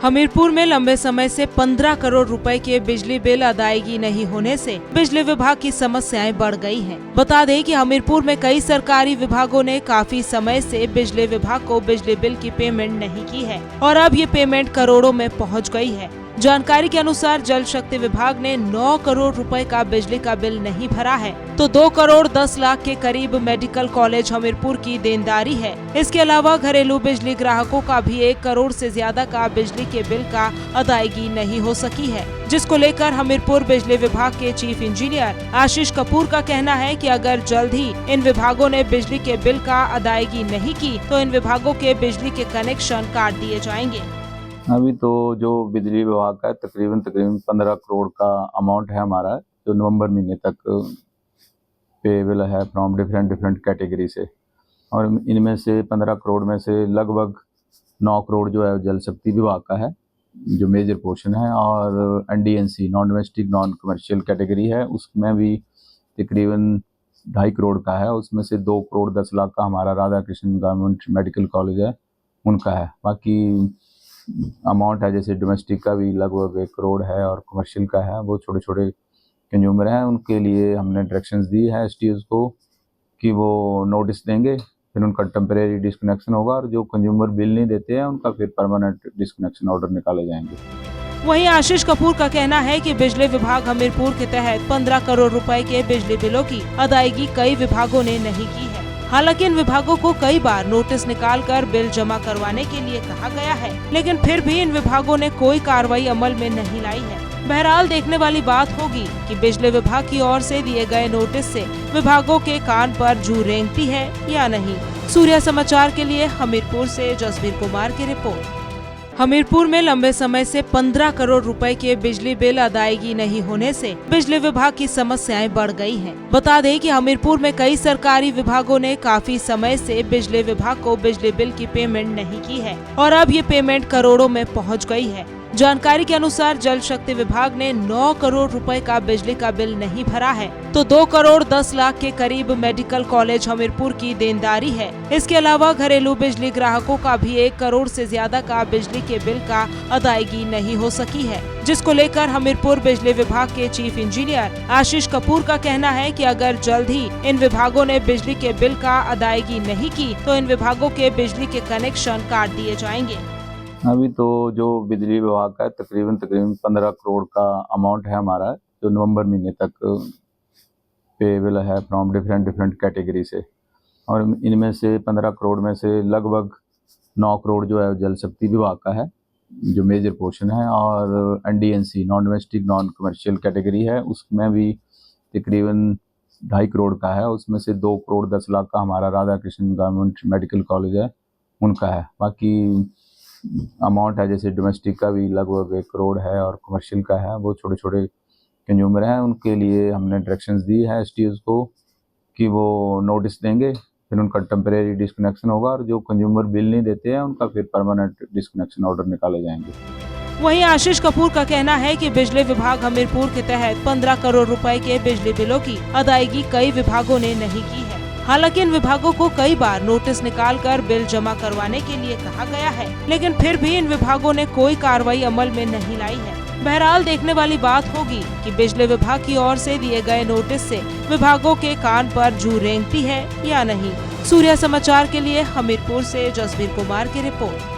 हमीरपुर में लंबे समय से 15 करोड़ रुपए के बिजली बिल अदायगी नहीं होने से बिजली विभाग की समस्याएं बढ़ गई हैं। बता दें कि हमीरपुर में कई सरकारी विभागों ने काफी समय से बिजली विभाग को बिजली बिल की पेमेंट नहीं की है और अब ये पेमेंट करोड़ों में पहुंच गई है। जानकारी के अनुसार जल शक्ति विभाग ने 9 करोड़ रुपए का बिजली का बिल नहीं भरा है, तो 2 करोड़ 10 लाख के करीब मेडिकल कॉलेज हमीरपुर की देनदारी है। इसके अलावा घरेलू बिजली ग्राहकों का भी 1 करोड़ से ज्यादा का बिजली के बिल का अदायगी नहीं हो सकी है, जिसको लेकर हमीरपुर बिजली विभाग के चीफ इंजीनियर आशीष कपूर का कहना है कि अगर जल्द ही इन विभागों ने बिजली के बिल का अदायगी नहीं की तो इन विभागों के बिजली के कनेक्शन काट दिए जाएंगे। अभी तो जो बिजली विभाग का तकरीबन 15 करोड़ का अमाउंट है हमारा, जो नवंबर महीने तक पेएबल है फ्रॉम डिफरेंट कैटेगरी से, और इनमें से 15 करोड़ में से लगभग 9 करोड़ जो है जल शक्ति विभाग का है, जो मेजर पोर्शन है, और NDNC non domestic non commercial category है, उसमें भी तकरीबन 2.5 करोड़ का है। उसमें से 2 करोड़ 10 लाख का हमारा Radha Krishna government medical college है, उनका है। बाकी अमाउंट है जैसे डोमेस्टिक का भी लगभग 1 करोड़ है और कमर्शियल का है, वो छोटे छोटे कंज्यूमर हैं, उनके लिए हमने डायरेक्शंस दी है STOs को कि वो नोटिस देंगे, फिर उनका टेम्परेरी डिस्कनेक्शन होगा, और जो कंज्यूमर बिल नहीं देते हैं उनका फिर परमानेंट डिस्कनेक्शन ऑर्डर निकाले जाएंगे। वहीं आशीष कपूर का कहना है कि बिजली विभाग हमीरपुर के तहत 15 करोड़ रुपए के बिजली बिलों की अदायगी कई विभागों ने नहीं की है। हालांकि इन विभागों को कई बार नोटिस निकालकर बिल जमा करवाने के लिए कहा गया है, लेकिन फिर भी इन विभागों ने कोई कार्रवाई अमल में नहीं लाई है। बहरहाल देखने वाली बात होगी कि बिजली विभाग की ओर से दिए गए नोटिस से विभागों के कान पर जू रेंगती है या नहीं। सूर्य समाचार के लिए हमीरपुर से जसबीर कुमार की रिपोर्ट। हमीरपुर में लंबे समय से 15 करोड़ रुपए के बिजली बिल अदायगी नहीं होने से बिजली विभाग की समस्याएं बढ़ गई हैं। बता दें कि हमीरपुर में कई सरकारी विभागों ने काफी समय से बिजली विभाग को बिजली बिल की पेमेंट नहीं की है और अब ये पेमेंट करोड़ों में पहुंच गई है। जानकारी के अनुसार जल शक्ति विभाग ने 9 करोड़ रुपए का बिजली का बिल नहीं भरा है, तो 2 करोड़ 10 लाख के करीब मेडिकल कॉलेज हमीरपुर की देनदारी है। इसके अलावा घरेलू बिजली ग्राहकों का भी 1 करोड़ से ज्यादा का बिजली के बिल का अदायगी नहीं हो सकी है, जिसको लेकर हमीरपुर बिजली विभाग के चीफ इंजीनियर आशीष कपूर का कहना है कि अगर जल्द ही इन विभागों ने बिजली के बिल का अदायगी नहीं की तो इन विभागों के बिजली के कनेक्शन काट दिए जाएंगे। अभी तो जो बिजली विभाग का तकरीबन 15 करोड़ का अमाउंट है हमारा, जो नवंबर महीने तक पेएबल है फ्रॉम डिफरेंट कैटेगरी से, और इनमें से 15 करोड़ में से लगभग 9 करोड़ जो है जल शक्ति विभाग का है, जो मेजर पोर्शन है, और NDNC non domestic non commercial category है, उसमें भी तकरीबन 2.5 करोड़ का है। उसमें से 2 करोड़ 10 लाख का हमारा Radha Krishna government medical college है, उनका है। बाकी अमाउंट है जैसे डोमेस्टिक का भी लगभग 1 करोड़ है और कमर्शियल का है, वो छोटे छोटे कंज्यूमर हैं, उनके लिए हमने डायरेक्शंस दी है STOs को कि वो नोटिस देंगे, फिर उनका टेम्परेरी डिस्कनेक्शन होगा, और जो कंज्यूमर बिल नहीं देते हैं उनका फिर परमानेंट डिस्कनेक्शन ऑर्डर निकाले जाएंगे। वहीं आशीष कपूर का कहना है कि बिजली विभाग हमीरपुर के तहत 15 करोड़ रुपए के बिजली बिलों की अदायगी कई विभागों ने नहीं की है। हालांकि इन विभागों को कई बार नोटिस निकालकर बिल जमा करवाने के लिए कहा गया है, लेकिन फिर भी इन विभागों ने कोई कार्रवाई अमल में नहीं लाई है। बहरहाल देखने वाली बात होगी कि बिजली विभाग की ओर से दिए गए नोटिस से विभागों के कान पर जू रेंगती है या नहीं। सूर्य समाचार के लिए हमीरपुर से जसबीर कुमार की रिपोर्ट।